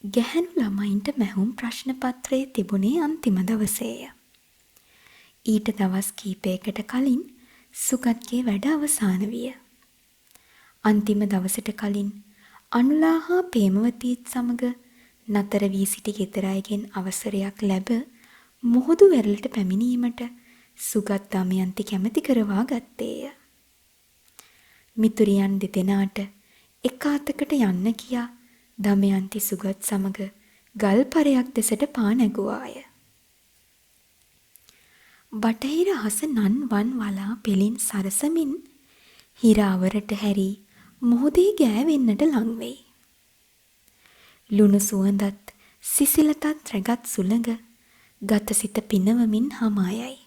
ගැහැණු ළමයින්ට මැහුම් ප්‍රශ්න පත්‍රයේ තිබුණේ අන්තිම දවසේය. ඊට දවස් කීපයකට කලින් සුගත්ගේ වැඩ අවසන් විය. අන්තිම දවසට කලින් අනුලා හා ප්‍රේමවතීත් සමග නතර වී සිටි ගෙදර අයගෙන් අවසරයක් ලැබ මුහුදු වෙරළට පැමිණීමට සුගත් දමයන්ති කැමැති කරවා ගත්තේය. මිතුරියන් දෙදෙනාට එක අතකට යන්න කියා දමයන්ති සුගත් සමග ගල්පරයක් දෙසට පා නැගුවාය. බටහිර අහස නන් වන් වලා පෙලින් සරසමින් හිර අවරට හැරී මුහුදේ ගෑවෙන්නට ලං වෙයි. ලුණු සුවඳත් සිසිලතත් රැගත් සුළඟ ගතසිත පිනවමින් හමා යයි.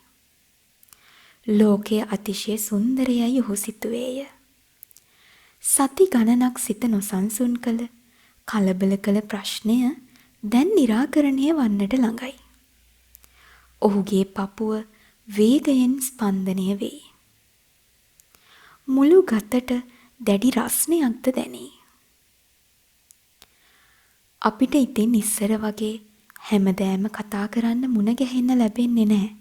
ලෝකය අතිශය සුන්දරයයි ඔහු සිතුවේය. සති ගණනක් සිත නොසන්සුන් කළ කලබල කළ ප්‍රශ්නය දැන් निराකරණය වන්නට ළඟයි. ඔහුගේ පපුව වේගයෙන් ස්පන්දනය වෙයි. මුළු ගතට දැඩි රස්නයක්ද දැනේ. අපිට ඉතින් ඉස්සර වගේ හැමදෑම කතා කරන්න මුණ ගැහෙන්න ලැබෙන්නේ නැහැ.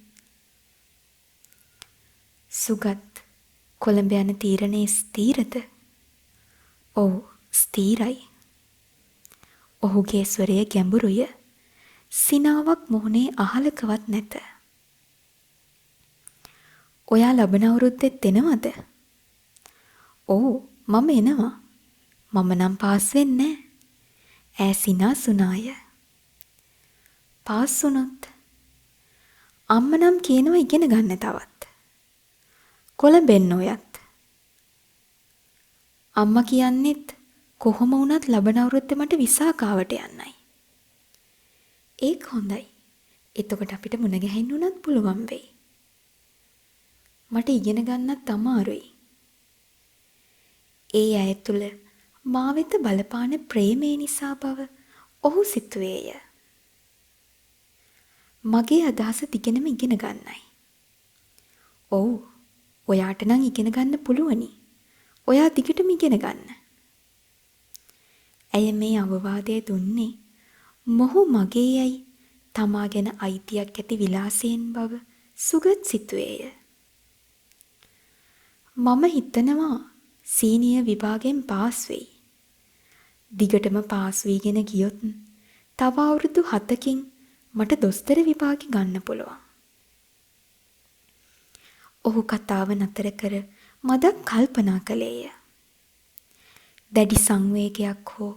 සුගත් කොළඹ යන තීරණේ ස්ථීරද? ඔව් ස්ථීරයි. ඔහුගේ ස්වරය ගැඹුරුය. සිනාවක් මුහුණේ අහලකවත් නැත. ඔයා ලබන අවුරුද්දෙත් එනවද? ඔව් මම එනවා. මම නම් පාස් වෙන්නේ නැහැ. ඈ සිනාසුනාය. පාස් වුණොත් අම්ම නම් කියනවා ඉගෙන ගන්න තවත්. කොළඹෙන්න ඔයත්. අම්මා කියන්නේත් කොහොම වුණත් ලබන අවුරුද්දේ මට විසාකාවට යන්නයි. ඒක හොඳයි. එතකොට අපිට මුණ ගැහෙන්න උනත් පුළුවන් වෙයි. මට ඉගෙන ගන්නත් අමාරුයි. ඒ අය තුල මා වෙත බලපාන ප්‍රේමය නිසා බව ඔහු සිතුවේය. මගේ අදහස දිගටම ඉගෙන ගන්නයි. ඔව් ඔයාට නම් ඉගෙන ගන්න පුළුවනි. ඔයා දිගටම ඉගෙන ගන්න. ඇය මේ අවවාදය දුන්නේ මොහු මගේ යයි තමා ගැන අයිතියක් ඇති විලාසයෙන් බව සුගත් සිතුවේය. මම හිතනවා සීනියර් විභාගයෙන් පාස් වෙයි. දිගටම පාස් වීගෙන ගියොත් තව අවුරුදු 7කින් මට දොස්තර විභාගෙ ගන්න පුළුවන්. ඔහු කතාව නතර කර මදක් කල්පනා කළේය. දැඩි සංවේගයක් හෝ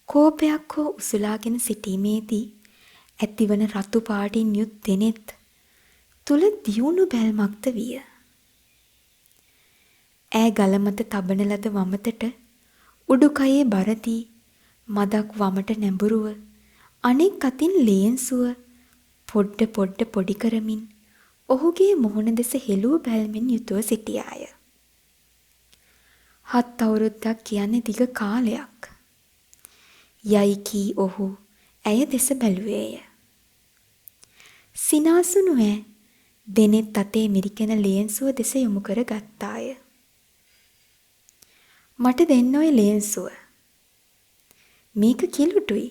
කෝපයක් හෝ උසුලාගෙන සිටීමේදී ඇතිවන රතු පාටින් යුත් දෙනෙත් තුල දියුණු බැල්මක්ද විය. ඈ ගල මත තබන ලද වමතට උඩුකයේ බරදී මදක් වමට නැඹුරුව අනෙක් අතින් ලේන්සුව පොඩ පොඩි කරමින් ඔහුගේ මුහුණ දෙස හෙළුව බැල්මින් යුතුව සිටියාය. 7 අවුරුද්දක් කියන්නේ දිග කාලයක්. යයි කී ඔහු ඇය දෙස බැලුවේය. සිනාසුණු ඈ දෙනෙත් අතේ මිරිකෙන ලේන්සුව දෙස යොමු කර ගත්තාය. මට දෙන්න ඔය ලේන්සුව. මේක කිලුටුයි.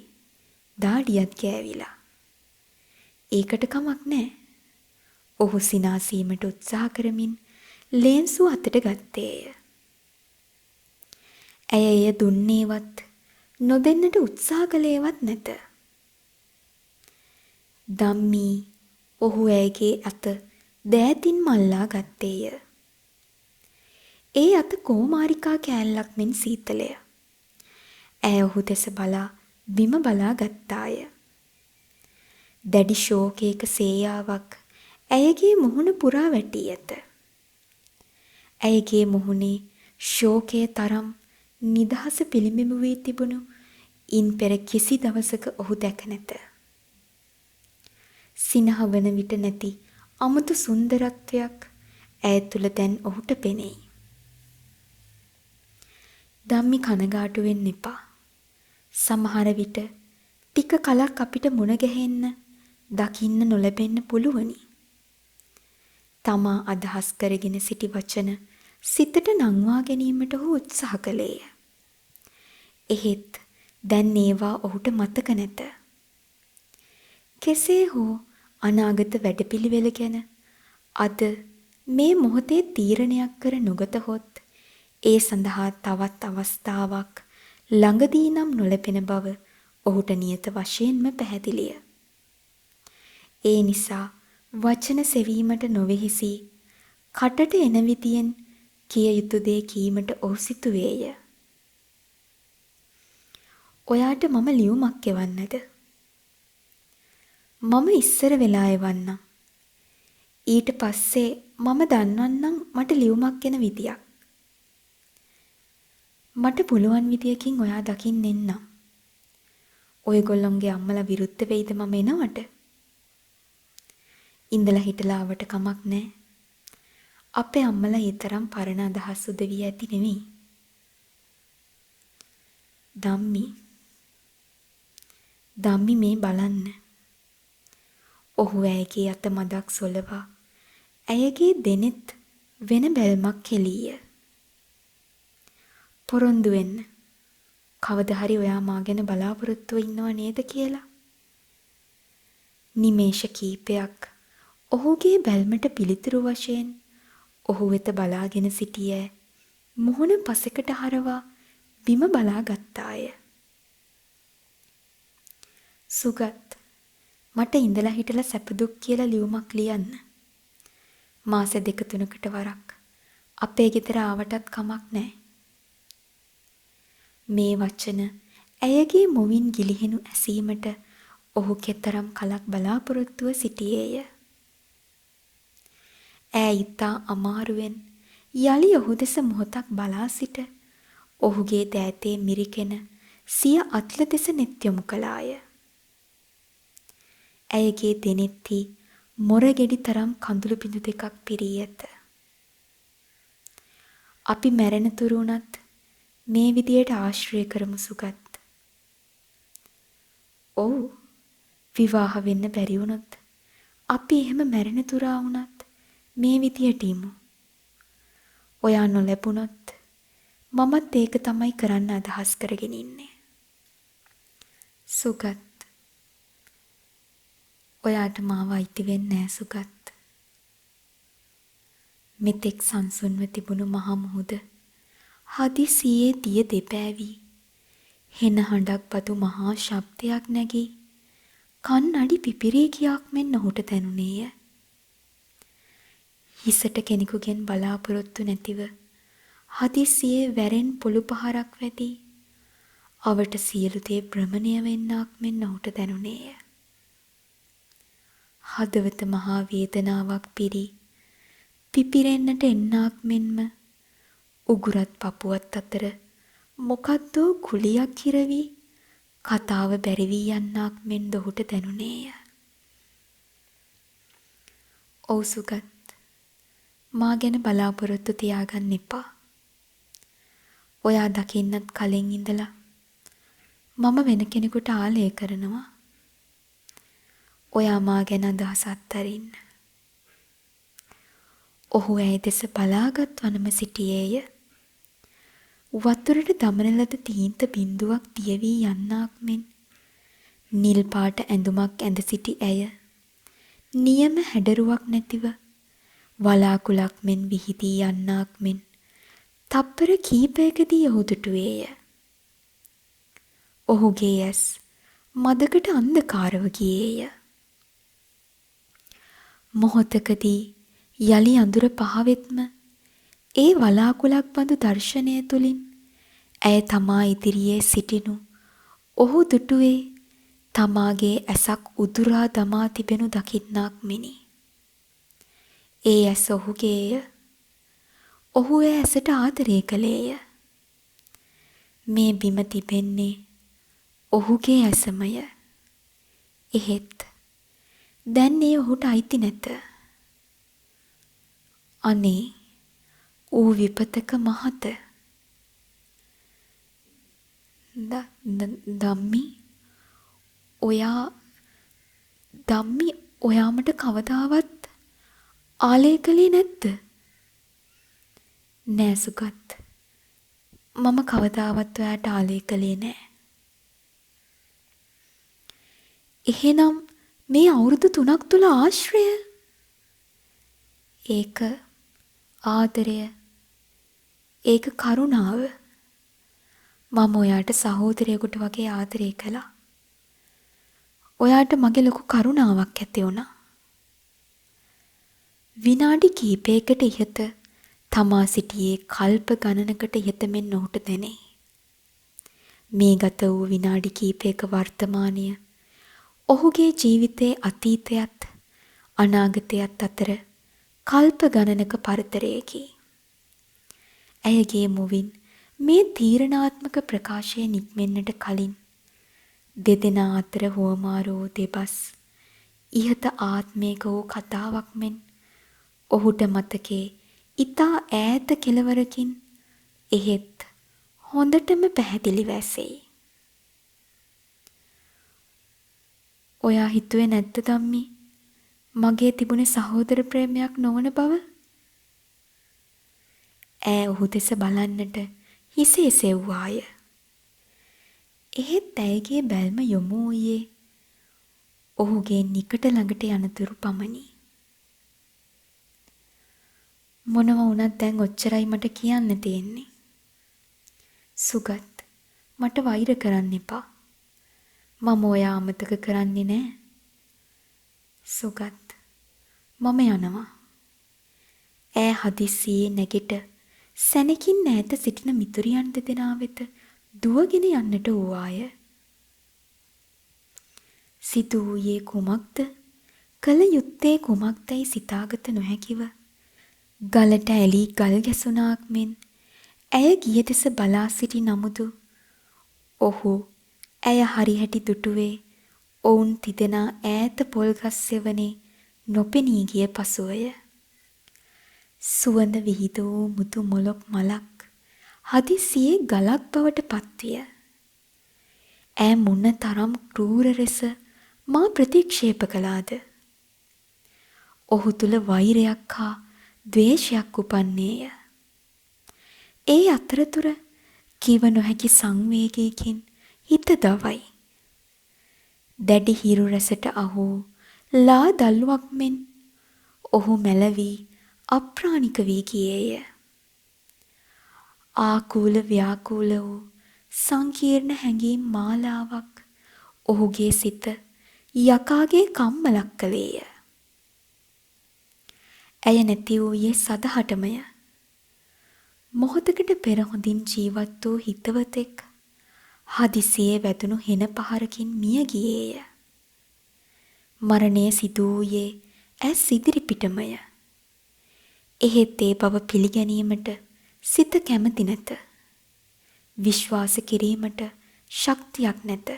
දාඩියත් ගෑවිලා. ඒකට කමක් නැහැ. ඔහු සිනාසීමට උත්සාහ කරමින් ලේන්සුව අතට ගත්තේය. ඇය එය දුන්නේවත් නොදෙන්නට උත්සාහ කළේවත් නැත. ධම්මී ඔහු ඇයගේ අත දෑතින් මල්ලා ගත්තේය. ඒ අත කෝමාරිකා කෑල්ලක් මෙන් සීතලය. ඇය ඔහු දෙස බලා බිම බලා ගත්තාය. දැඩි ශෝකයක සේයාවක් ඇයගේ මුහුණ පුරා වැටී ඇත. ඇයගේ මුහුණේ ශෝකය තරම් නිදහස පිළිඹු වී තිබුණු ඉන් පෙර කිසි දවසක ඔහු දැක නැත. සිනහ වන විට නැති අමුතු සුන්දරත්වයක් ඇය තුල දැන් ඔහුට පෙනෙයි. ධම්මි කනගාටු වෙන්න එපා. සමහර විට ටික කලක් අපිට මුණ ගැහෙන්න, දකින්න නොලැබෙන්න පුළුවනි. තමා අදහස් කරගෙන සිටි වචන සිතට නංවා ගැනීමට ඔහු උත්සාහ කළේය. එහෙත් දැන් ඒවා ඔහුට මතක නැත. කෙසේ හෝ අනාගත වැඩපිළිවෙල ගැන අද මේ මොහොතේ තීරණයක් කර නොගතහොත් ඒ සඳහා තවත් අවස්ථාවක් ළඟදී නම් නොලැබෙන බව ඔහුට නියත වශයෙන්ම පැහැදිලිය. ඒ නිසා වචන සෙවීමට නොවෙහිසි කටට එන විදියෙන් කිය යුතු දේ කීමට ඔහු සිතුවේය. ඔයාට මම ලියුමක් එවන්නද? මම ඉස්සර වෙලා එවන්නම්. ඊට පස්සේ මම දන්වන්නම් මට ලියුමක් එන විදියක්. මට පුළුවන් විදියකින් ඔයා දකින්න එන්නම්. ඔයගොල්ලොන්ගේ අම්මලා විරුද්ධ වෙයිද මම එනවට? ඉඳලා හිටලා ආවට කමක් නැහැ. අපේ අම්මලා ඒ තරම් පරණ අදහස් උදවිය ඇති නෙවෙයි. ධම්මි මේ බලන්න. ඔහු ඇයගේ අත මදක් සොලවා ඇයගේ දෙනෙත් වෙන බැල්මක් කෙලීය. පොරොන්දු වෙන්න. කවදා හරි ඔයා මා ගැන බලාපොරොත්තුව ඉන්නව නේද කියලා. නිමේෂ කීපයක් ඔහුගේ බැල්මට පිළිතුරු වශයෙන් ඔහු වෙත බලාගෙන සිටියේ මුහුණ පසෙකට හරවා බිම බලා ගත්තාය. සුගත්, මට ඉඳලා හිටලා සැප දුක් කියලා ලියුමක් ලියන්න. මාස 2-3කට වරක් අපේ ගෙදර ආවටත් කමක් නැහැ. මේ වචන ඇයගේ මුවින් ගිලිහෙනු ඇසීමට ඔහු කෙතරම් කලක් බලාපොරොත්තුව සිටියේය. ඈ ඉතා අමාරුවෙන් යලි ඔහු දෙස මොහොතක් බලා සිට ඔහුගේ දෑතේ මිරිකෙන සිය අත්ල දෙස නෙත් යොමු කළාය. ඇයගේ දෙනෙත්හි මොරගෙඩි තරම් කඳුළු බිඳු දෙකක් පිරී ඇත. අපි මැරෙන තුරු උනත් මේ විදියට ආශ්‍රය කරමු සුගත්. ඔව්, විවාහ වෙන්න බැරි වුණොත් අපි එහෙම මැරෙන තුරා වුණත් මේ විදියට ඉමු. ඔයා නොලැබුණොත් මමත් ඒක තමයි කරන්න අදහස් කරගෙන ඉන්නේ. සුගත්, ඔයාට මාව අයිති වෙන්නේ නැහැ සුගත්. මෙතෙක් සංසුන්ව තිබුණු මහ මුහුද හදිසියේ දිය දෙපෑවි. හෙන හඬක් බදු මහා ශබ්දයක් නැගී කන් අඩි පිපිරී ගියාක් මෙන් ඔහුට දැනුනේය. හිසට කෙනෙකුගෙන් බලාපොරොත්තු නැතිව හදිසියේ වැරෙන් පොළු පහරක් වැදී අවට සියලු දේ භ්‍රමණය වෙන්නක් මෙන් ඔහුට දැනුනේය. හදවත මහා වේදනාවක් පිරී පිපිරෙන්නට එන්නක් මෙන්ම උගුරත් පපුවත් අතර මොකද්දෝ කුලියක් හිරවි කතාව බැරි වී යන්නක් මෙන් ඔහුට දැනුනේය. ඔව් සුගත්, මා ගැන බලාපොරොත්තු තියාගන්න එපා. ඔයා දකින්නත් කලින් ඉඳලා මම වෙන කෙනෙකුට ආලය කරනවා. ඔයා මා ගැන අදහස් අත්තරින්න. ඔහු ඇය දෙස බලාගත් වනම සිටියේය. වතුරට දමන ලද තීන්ත බිඳුවක් දියවී යන්නක් මෙන් නිල් පාට ඇඳුමක් ඇඳ සිටි ඇය නියම හැඩරුවක් නැතිව වලාකුලක් මෙන් විහිදී යන්නක් මෙන් තප්පර කීපයකදී ඔහු දුටුවේය. ඔහුගේ ඇස් මදකට අන්ධකාරව ගියේය. මොහොතකදී යලි අඳුර පහවෙත්ම ඒ වලාකුලක් බඳු දර්ශනය තුලින් ඇය තමා ඉදිරියේ සිටිනු ඔහු දුටුවේ තමාගේ ඇසක් උදුරා දමා තිබෙනු දකින්නක් මිනි. ඒ ඇස ඔහුගේය. ඔහු ඒ ඇසට ආදරය කළේය. මේ බිම තිබෙන්නේ ඔහුගේ ඇසමය. එහෙත් දැන් ඒ ඔහුට අයිති නැත. අනේ ඌ විපතක මහත. ධම්මි ඔයා මට කවදාවත් ආලය කළේ නැද්ද? නෑ සුගත්, මම කවදාවත් ඔයාට ආලය කළේ නෑ. එහෙනම් මේ අවුරුදු 3ක් තුල ආශ්‍රය, ඒක ආදරය, ඒක කරුණාව. මම ඔයාට සහෝදරයෙකුට වගේ ආදරය කළා. ඔයාට මගේ ලොකු කරුණාවක් ඇති වුණා. විනාඩි කිහිපයකට ඉහත තමා සිටියේ කල්ප ගණනකට ඉහත මෙන් ඔහුට දැනේ. මේ ගත වූ විනාඩි කිහිපයක වර්තමානය ඔහුගේ ජීවිතයේ අතීතයත් අනාගතයත් අතර කල්ප ගණනක පරතරයකි. ඇයගේ මුවින් මේ තීරණාත්මක ප්‍රකාශය නික්මෙන්නට කලින් දෙදෙනා අතර හුවමාරු වූ දෙබස් ඉහත ආත්මයක වූ කතාවක් මෙන් ඔහුට මතකේ ඊතා ඈත කෙළවරකින් එහෙත් හොඳටම පැහැදිලිව ඇසෙයි. ඔයා හිතුවේ නැද්ද ධම්මි මගේ තිබුණේ සහෝදර ප්‍රේමයක් නොවන බව? ඈ ඔහු දෙස බලන්නට හිස එසෙව්වාය. එහෙත් ඇයගේ බැල්ම යොමු වූයේ ඔහුගේ නිකට ළඟට යනතුරු පමණි. මොනවා වුණත් දැන් ඔච්චරයි මට කියන්න තියෙන්නේ. සුගත්, මට වෛර කරන්න එපා. මම ඔයා අමතක කරන්නේ නෑ. සුගත්, මම යනවා. ඈ හදිස්සියේ නැගිට සැනකින් ඈත සිටින මිතුරියන් දෙදෙනා වෙත දුවගෙන යන්නට වූවාය. සිදු වූයේ කුමක්ද? කල යුත්තේ කුමක්දයි සිතාගත නොහැකිව ගලට ඇලී ගල් ගැසුණාක් මෙන් ඇය ගිය දෙස බලා සිටි නමුදු ඔහු ඇය හරිහැටි දුටුවේ ඔවුන් තිදෙනා ඈත පොල්ගස් සෙවනේ නොපෙනී ගිය පසුවය. සුවඳ විහිද වූ මුතු මොලොක් මලක් හදිසියේ ගලක් බවට පත්විය. ඈ මොන තරම් ක්‍රූර ලෙස මා ප්‍රතික්ෂේප කළාද? ඔහු තුල වෛරයක් හා ද්වේෂයක් උපන්නේය. ඒ අතරතුර කිව නොහැකි සංවේගයකින් හිත දවයි. දැඩි හිරු රැසට අහු ලා දල්ුවක් මෙන් ඔහු මැලවී අප්‍රාණික වී ගියේය. ආකූල ව්‍යාකූල වූ සංකීර්ණ හැඟීම් මාලාවක් ඔහුගේ සිත යකාගේ කම්මලක් කළේය. ඇය නැති වූයේ සදහටමය. මොහොතකට පෙර හොඳින් ජීවත් වූ හිතවතෙක් හදිසියේ වැදුණු හෙන පහරකින් මිය ගියේය. මරණය සිදු වූයේ ඇස් ඉදිරිපිටමය. එහෙත් ඒ බව පිළිගැනීමට සිත කැමති නැත. විශ්වාස කිරීමට ශක්තියක් නැත.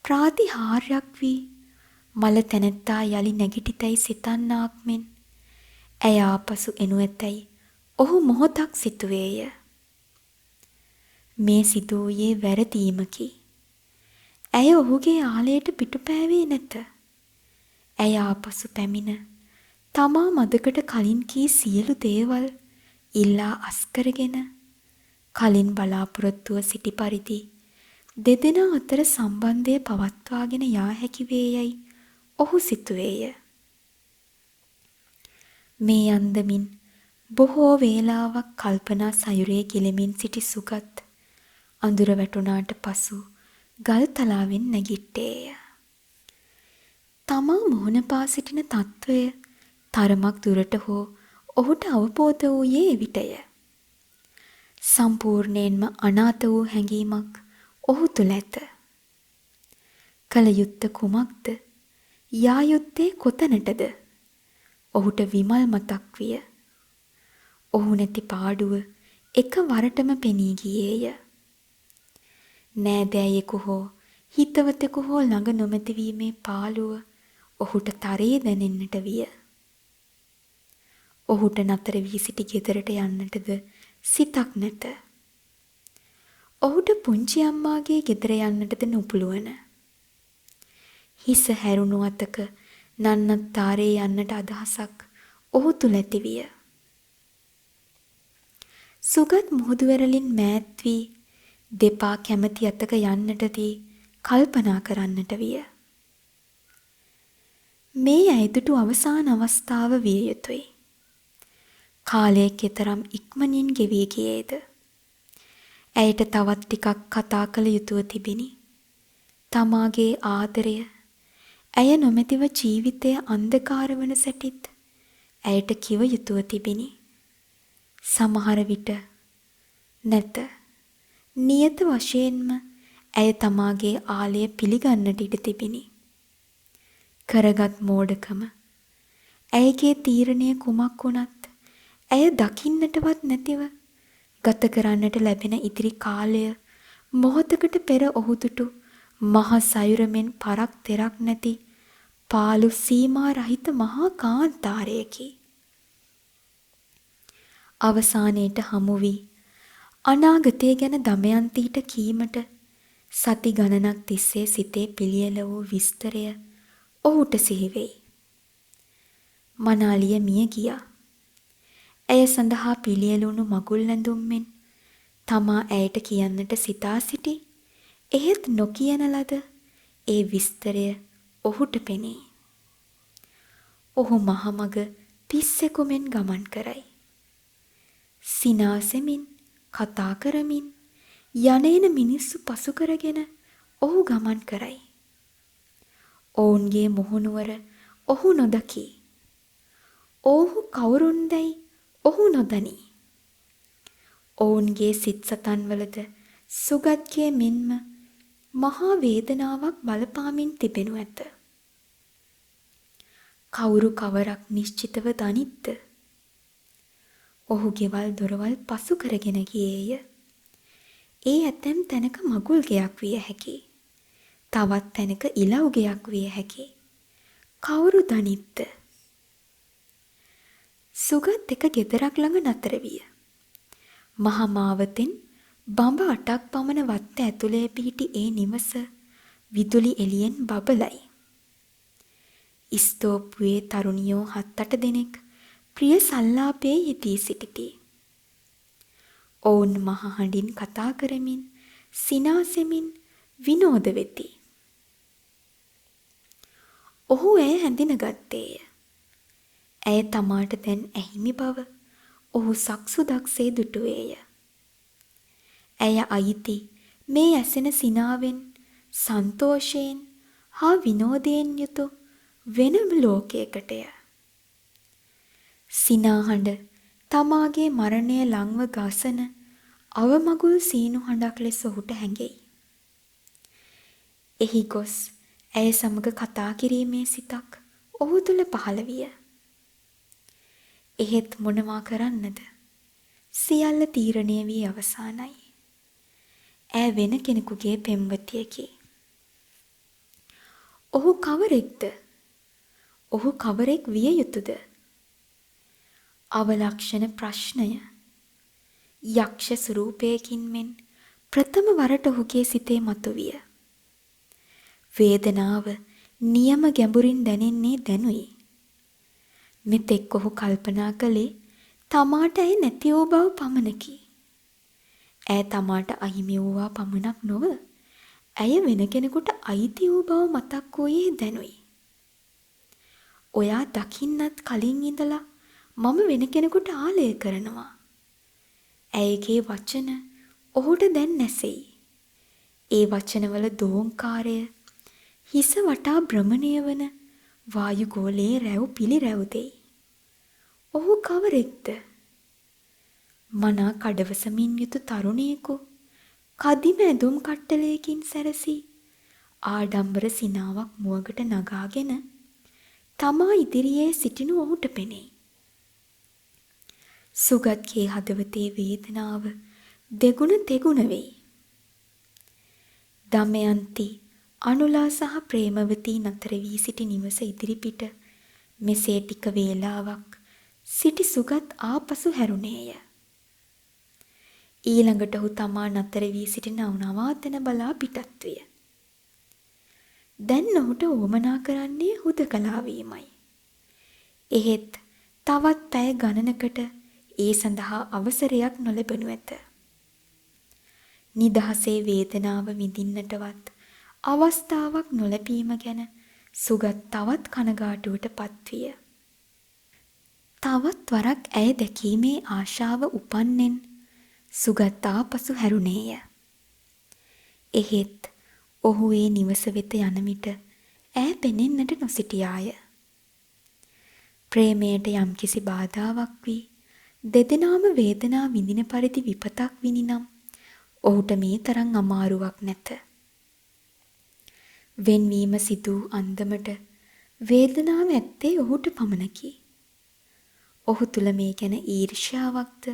ප්‍රාතිහාර්යක් වී මල තැනැත්තා යලි නැගිටිතැයි සිතන්නාක් මෙන් ඇය ආපසු එනු ඇතැයි ඔහු මොහොතක් සිතුවේය. මේ සිදු වූයේ වැරදීමකි. ඇය ඔහුගේ ආලයට පිටුපෑවේ නැත. ඇය ආපසු පැමිණ තමා මදකට කලින් කී සියලු දේවල් ඉල්ලා අස්කරගෙන කලින් බලාපොරොත්තුව සිටි පරිදි දෙදෙනා අතර සම්බන්ධය පවත්වාගෙන යා හැකි වේයයි ඔහු සිතුවේය. මේ අන්දමින් බොහෝ වේලාවක් කල්පනා සයුරේ ගිලෙමින් සිටි සුගත් අඳුර වැටුණාට පසු ගල්තලාවෙන් නැගිට්ටේය. තමා මුහුණ පා සිටින තත්වය තරමක් දුරට හෝ ඔහුට අවබෝධ වූයේ එවිටය. සම්පූර්ණයෙන්ම අනාථ වූ හැඟීමක් ඔහු තුළ ඇත. කල යුත්ත කුමක්ද? යා යුත්තේ කොතැනටද? ඔහුට විමල් මතක් විය. ඔහු නැති පාඩුව එකවරටම පෙනී ගියේය. නෑදෑයෙකු හෝ හිතවතෙකු හෝ ළඟ නොමැති වීමේ පාළුව ඔහුට තරයේ දැනෙන්නට විය. ඔහුට නතර වී සිටි ගෙදරට යන්නටද සිතක් නැත. ඔහුට පුංචි අම්මාගේ ගෙදර යන්නටද නොපුළුවන. හිස හැරුණු අතක නන්නත්තාරේ යන්නට අදහසක් ඔහු තුල ඇති විය. සුගත් මුහුදු වෙරළින් මෑත් වී දෙපා කැමැති අතක යන්නටදී කල්පනා කරන්නට විය. මේ ඇයදුටු අවසාන අවස්ථාව විය යුතුයි. කාලය කෙතරම් ඉක්මනින් ගෙවී ගියේද? ඇයට තවත් ටිකක් කතා කළ යුතුව තිබිනි. තමාගේ ආදරය, ඇය නොමැතිව ජීවිතය අන්ධකාර වන සැටිත් ඇයට කිව යුතුව තිබිනි. සමහර විට නැත. නියත වශයෙන්ම ඇය තමාගේ ආලය පිළිගන්නට ඉඩ තිබිනි. කරගත් මෝඩකම, ඇයගේ තීරණය කුමක් වුණත් ඇය දකින්නටවත් නැතිව ගත කරන්නට ලැබෙන ඉදිරි කාලය මොහොතකට පෙර ඔහු දුටු මහ සයුරමෙන් පරක් තෙරක් නැති පාළු සීමා රහිත මහා කාන්තාරයකි. අවසානයේට හමු වී අනාගතය ගැන දමයන්තිට කීමට සති ගණනක් තිස්සේ සිතේ පිළියෙල වූ විස්තරය ඔහුට සිහිවෙයි. මනාලිය මිය ගියා. ඇය සඳහා පිළියෙලුණු මගුල් ඇඳුම්ෙන් තමා ඇයට කියන්නට සිතා සිටි, එහෙත් නොකියන ලද ඒ විස්තරය ඔහුට පෙනේ. ඔහු මහමග පිස්සෙකු මෙන් ගමන් කරයි. සිනාසෙමින් කතා කරමින් යන මිනිස්සු පසු කරගෙන ඔහු ගමන් කරයි. ඔවුන්ගේ මුහුණුවර ඔහු නොදකි. ඔහු කවුරුන්දැයි ඔහු නොදනී. ඔවුන්ගේ සිත් සතන්වලද සුගත්ගේ මෙන්ම මහා වේදනාවක් බලපාමින් තිබෙනු ඇත. කවුරු කවරක් නිශ්චිතව දනිත්ද? ඔහු ගෙවල් දොරවල් පසු කරගෙන ගියේය. ඒ ඇතැම් තැනක මගුල් ගෙයක් විය හැකි. තවත් තැනක ඉලව් ගෙයක් විය හැකි. කවුරු දනිත්ද? සුගත් එක ගෙදරක් ළඟ නතර විය. මහා මාවතෙන් බඹ 8ක් පමණ වත්ත ඇතුලේ පිහිටි ඒ නිවස විදුලි එළියෙන් බබලයි. ස්තෝපුවේ තරුණියෝ 7-8 දෙනෙක් ප්‍රිය සල්ලාපයේ යෙදී සිටිති. ඔවුන් මහ හඬින් කතා කරමින් සිනාසෙමින් විනෝද වෙති. ඔහු ඇය හැඳිනගත්තේය. ඇය තමාට දැන් ඇහිමි බව ඔහු සක්සුදක්සේ දුටුවේය. ඇය අයිති මේ ඇසෙන සිනාවෙන්, සන්තෝෂයෙන් හා විනෝදයෙන් යුතු වෙනම ලෝකයකටය. සිනාහඬ තමාගේ මරණය ලංව ගසන අවමගුල් සීනු හඬක් ලෙස ඔහුට හැඟෙයි. එහි ගොස් ඇය සමග කතා කිරීමේ සිතක් ඔහු තුළ පහළ විය. එහෙත් මොනවා කරන්නද? සියල්ල තීරණය වී අවසానයි. ඇය වෙන කෙනෙකුගේ පෙම්වතියකි. ඔහු කවරෙක්ද? ඔහු කවරෙක් විය යුතුද? අවලක්ෂණ ප්‍රශ්නය යක්ෂ ස්වරූපයකින් මෙන් ප්‍රථම වරට ඔහුගේ සිතේ මතුවිය. වේදනාව නියම ගැඹුරින් දැනෙන්නේ දැනුයි. මෙතෙක් ඔහු කල්පනා කළේ තමාට ඇය නැති වූ බව පමණකි. ඇය තමාට අහිමි වූවා පමණක් නොව ඇය වෙන කෙනෙකුට අයිති වූ බව මතක් වූයේ දැනුයි. ඔයා දකින්නත් කලින් ඉඳලා මම වෙන කෙනෙකුට ආලය කරනවා. ඇයගේ වචන ඔහුට දැන් නැසෙයි. ඒ වචනවල දෝංකාරය හිස වටා භ්‍රමණය වන වායුගෝලයේ රැව් පිළිරැව් දෙයි. ඔහු කවරෙක්ද? මනා කඩවසමින් යුතු තරුණියෙකු කදිම ඇඳුම් කට්ටලයකින් සැරසී ආඩම්බර සිනාවක් මුවගට නගාගෙන තමා ඉදිරියේ සිටිනු ඔහුට පෙනෙයි. සුගත්ගේ හදවතේ වේදනාව දෙගුණ තෙගුණ වෙයි. දමයන්ති අනුලා සහ ප්‍රේමවතී නතර වී සිටි නිවස ඉදිරිපිට මෙසේ ටික වේලාවක් සිටි සුගත් ආපසු හැරුණේය. ඊළඟට ඔහු තමා නතර වී සිටින නවාතැන බලා පිටත් විය. දැන් ඔහුට උවමනා කරන්නේ හුදකලා වීමයි. එහෙත් තවත් පැය ගණනකට ඒ සඳහා අවසරයක් නොලැබෙනු ඇත. නිදහසේ වේදනාව විඳින්නටවත් අවස්ථාවක් නොලැබීම ගැන සුගත් තවත් කනගාටුවට පත්විය. තවත් වරක් ඇය දැකීමේ ආශාව උපන්නෙන් සුගත් ආපසු හැරුණේය. එහෙත් ඔහු ඒ නිවස වෙත යන විට ඈ පෙනෙන්නට නොසිටියාය. ප්‍රේමයට යම්කිසි බාධාවක් වී දෙදෙනාම වේදනා විඳින පරිදි විපතක් විනිනම් ඔහුට මේ තරම් අමාරුවක් නැත. වෙන්වීම සිදු අන්දමට වේදනාව ඇත්තේ ඔහුට පමණකි. ඔහු තුල මේ ගැන ඊර්ෂ්‍යාවක්ද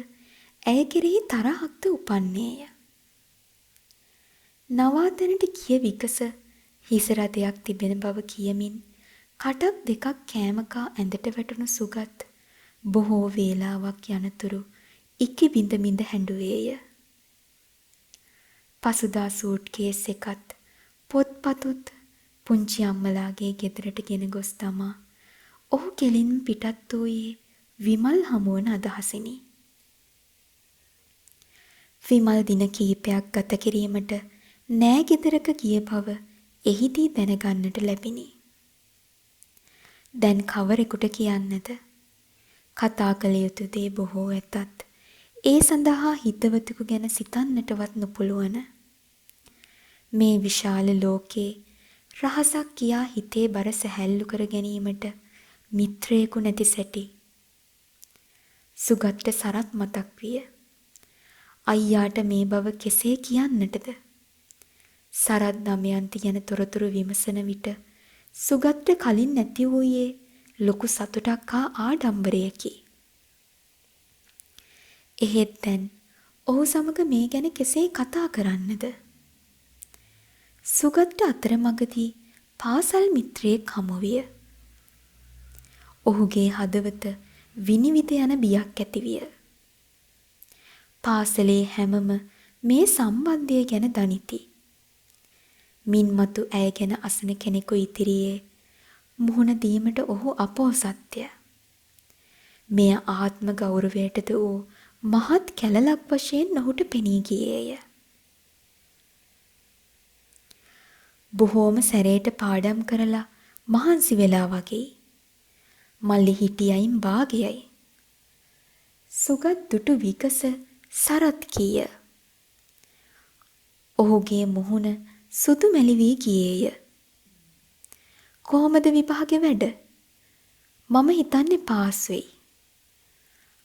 ඇය කෙරෙහි තරහක්ද උපන්නේය. නවාතැනට ගිය විගස හිස රදයක් තිබෙන බව කියමින් කටක් දෙකක් කෑම කා ඇඳට වැටුණු සුගත් බොහෝ වේලාවක් යනතුරු ඉකි බිඳ බිඳ හැඬුවේය. පසුදා සූට්කේස් එකත් පොත්පතුත් පුංචි අම්මලාගේ ගෙදරට ගෙන ගොස් තමා ඔහු කෙලින්ම පිටත් වූයේ විමල් හමුවන අදහසිනි. විමල් දින කිහිපයක් ගත කිරීමට නෑ ගෙදරක ගිය බව එහිදී දැනගන්නට ලැබිනි. දැන් කවරෙකුට කියන්නද? කතා කළ යුතු දේ බොහෝ ඇතත් ඒ සඳහා හිතවතෙකු ගැන සිතන්නටවත් නොපුළුවන මේ විශාල ලෝකේ රහසක් කියා හිතේ බර සැහැල්ලු කර ගැනීමට මිත්‍රයෙකු නැති සැටි සුගත්ට සරත් මතක් විය. අයියාට මේ බව කෙසේ කියන්නටද? සරත් දමයන්ති ගැන තොරතුරු විමසන විට සුගත්ට කලින් නැති වූයේ ලොකු සතුටක් හා ආඩම්බරයකි. එහෙත් දැන් ඔහු සමග මේ ගැන කෙසේ කතා කරන්නද? සුගත්ට අතරමඟදී පාසල් මිත්‍රයෙක් හමු විය. ඔහුගේ හදවත විනිවිද යන බියක් ඇතිවිය. පාසලේ හැමම මේ සම්බන්ධය ගැන දනිති. මින්මතු ඇය ගැන අසන කෙනෙකු ඉදිරියේ මුහුණ දීමට ඔහු අපොහසත්ය. මෙය ආත්ම ගෞරවයටද වූ මහත් කැලලක් වශයෙන් ඔහුට පෙනී ගියේය. බොහෝම සැරේට පාඩම් කරලා මහන්සි වෙලා වගේ. මල්ලි හිටියයින් භාගයයි. සුගත් දුටු විගස සරත් කීය. ඔහුගේ මුහුණ සුදු මැලි වී ගියේය. කොහොමද විභාගෙ වැඩ? මම හිතන්නේ පාස් වෙයි.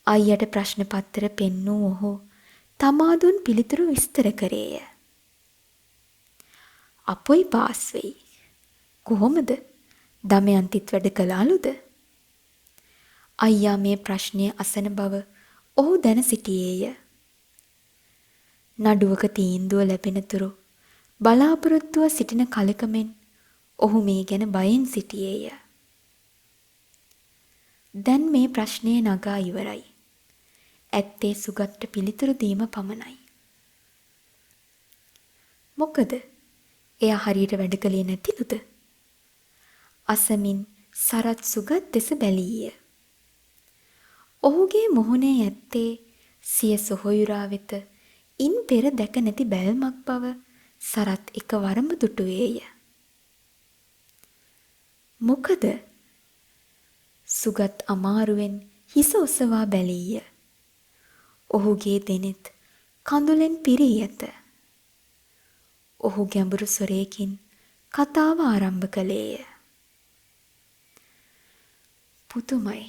අයියට ප්‍රශ්න පත්‍ර පෙන්වූ ඔහු තමා දුන් පිළිතුරු විස්තර කරේය. අපොයි පාස් වෙයි. කොහොමද? දමයන්තිත් වැඩ කළාලුද? අයියා මේ ප්‍රශ්නය අසන බව ඔහු දැන සිටියේය. නඩුවක තීන්දුව ලැබෙනතුරු බලාපොරොත්තුව සිටින කලකමෙන් ඔහු මේ ගැන බයෙන් සිටියේය. දැන් මේ ප්‍රශ්නය නගා ඉවරයි. ඇත්තේ සුගත්ට පිළිතුරු දීම පමණයි. මොකද? එයා හරියට වැඩ කළේ නැතිලුද? අසමින් සරත් සුගත් දෙස බැලීය. ඔහුගේ මුහුණේ ඇත්තේ සිය සොහොයුරා වෙත ඉන් පෙර දැක නැති බැල්මක් බව සරත් එකවරම දුටුවේය. මොකද? සුගත් අමාරුවෙන් හිස ඔසවා බැලීය. ඔහුගේ දෙනෙත් කඳුලෙන් පිරී ඇත. ඔහු ගැඹුරු ස්වරයකින් කතාව ආරම්භ කළේය. පුදුමයි.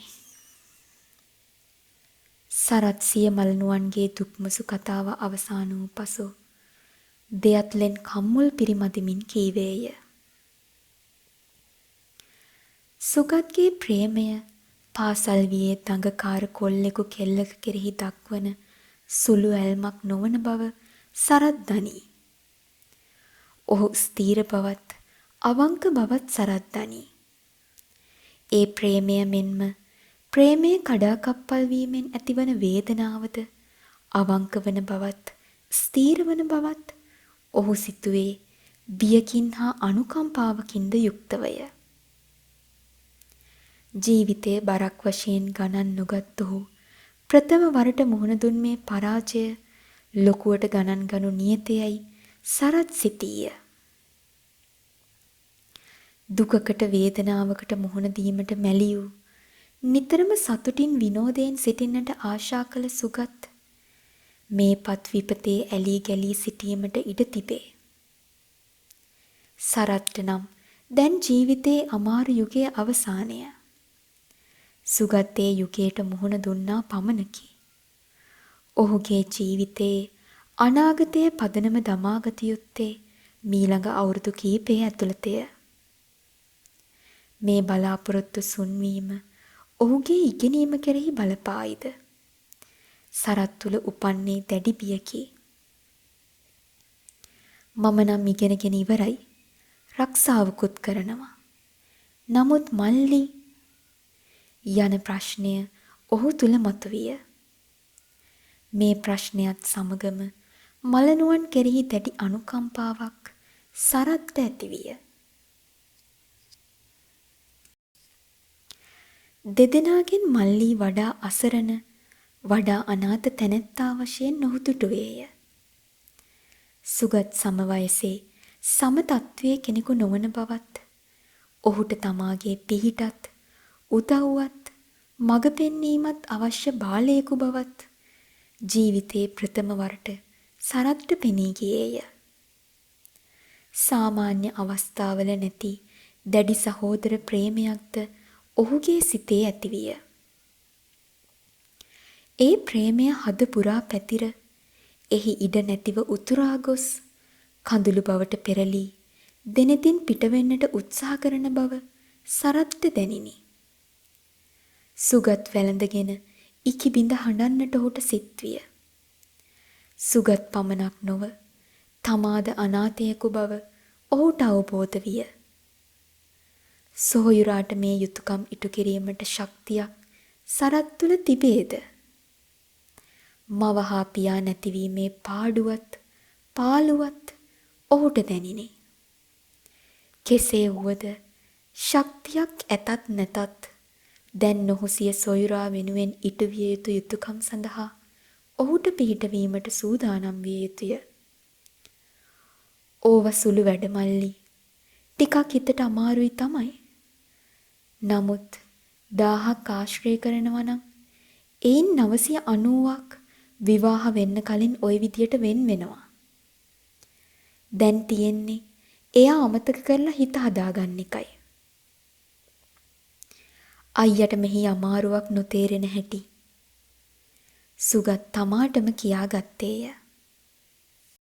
සරත් සිය මලනුවන්ගේ දුක්මසු කතාව අවසන් වූ පසු දෙයත්ලෙන් කම්මුල් පිරිමදිමින් කීවේය. සුගත්ගේ ප්‍රේමය පාසල් වියේ දඟකාර කොල්ලෙකු කෙල්ලක කෙරෙහි දක්වන සුළු ඇල්මක් නොවන බව සරත් දනී. ඔහු ස්ථීර බවත් අවංක බවත් සරත් දනී. ඒ ප්‍රේමය මෙන්ම ප්‍රේමයේ කඩාකප්පල් වීමෙන් ඇතිවන වේදනාවද අවංක වන බවත් ස්ථීර වන බවත් ඔහු සිතුවේ බියකින් හා අනුකම්පාවකින්ද යුක්තවය. ජීවිතයේ බරක් වශයෙන් ගණන් නොගත් ඔහු ප්‍රථම වරට මුහුණ දුන් මේ පරාජය ලොකුවට ගණන් ගනු නියතයයි සරත් සිතීය. දුකකට වේදනාවකට මුහුණ දීමට මැලියූ නිතරම සතුටින් විනෝදයෙන් සිටින්නට ආශා කළ සුගත් මේ පත් විපතේ ඇලී ගැලී සිටීමට ඉඩ තිබේ. සරත්ට නම් දැන් ජීවිතයේ අමාරු යුගයේ අවසානය. සුගත් ඒ යුගයට මුහුණ දුන්නා පමණකි. ඔහුගේ ජීවිතයේ අනාගතයේ පදනම දමාගත යුත්තේ මීළඟ අවුරුදු කීපය ඇතුළතය. මේ බලාපොරොත්තු සුන්වීම ඔහුගේ ඉගෙනීම කෙරෙහි බලපායිද? සරත් තුළ උපන්නේ දැඩි බියකි. මම නම් ඉගෙනගෙන ඉවරයි. රක්ෂාවකුත් කරනවා. නමුත් මල්ලි යන ප්‍රශ්නය ඔහු තුළ මතුවිය. මේ ප්‍රශ්නයත් සමගම මලනුවන් කෙරෙහි දැඩි අනුකම්පාවක් සරත්ට ඇතිවිය. දෙදෙනාගෙන් මල්ලි වඩා අසරණ, වඩා අනාථ තැනැත්තා වශයෙන් ඔහු දුටුවේය. සුගත් සම වයසේ සම තත්වයේ කෙනෙකු නොවන බවත්, ඔහුට තමාගේ පිහිටත්, උදව්වත්, මඟ පෙන්වීමත් අවශ්‍ය බාලයෙකු බවත් ජීවිතයේ ප්‍රථම වරට සරත්ට පෙනී ගියේය. සාමාන්‍ය අවස්ථාවල නැති දැඩි සහෝදර ප්‍රේමයක්ද ඔහුගේ සිතේ ඇතිවිය. ඒ ප්‍රේමය හද පුරා පැතිර, එහි ඉඩ නැතිව උතුරා ගොස් කඳුළු බවට පෙරලී දෙනෙතින් පිටවෙන්නට උත්සාහ කරන බව සරත්ට දැනිනි. සුගත් වැළඳගෙන ඉකිබිඳ හඬන්නට ඔහුට සිත්විය. සුගත් පමණක් නොව තමාද අනාථයෙකු බව ඔහුට අවබෝධ විය. සොහොයුරාට මේ යුතුයකම් ඉටු කිරීමට ශක්තියක් සරත් තුළ තිබේද? මව හා පියා නැතිවීමේ පාඩුවත් පාළුවත් ඔහුට දැනිනි. කෙසේ වුවද ශක්තියක් ඇතත් නැතත් දැන් ඔහු සිය සොයුරා වෙනුවෙන් ඉටු විය යුතු යුතුයකම් සඳහා ඔහුට පිහිටවීමට සූදානම් විය යුතුය. ඕව සුළු වැඩ මල්ලි. ටිකක් හිතට අමාරුයි තමයි. නමුත් 1000ක් ආශ්‍රය කරනවා නම් එයින් 990ක් විවාහ වෙන්න කලින් ওই විදියට වෙන් වෙනවා. දැන් තියෙන්නේ එයා අමතක කරලා හිත හදාගන්න එකයි. අයියට මෙහි අමාරුවක් නොතේරෙන හැටි සුගත් තමාටම කියාගත්තේය.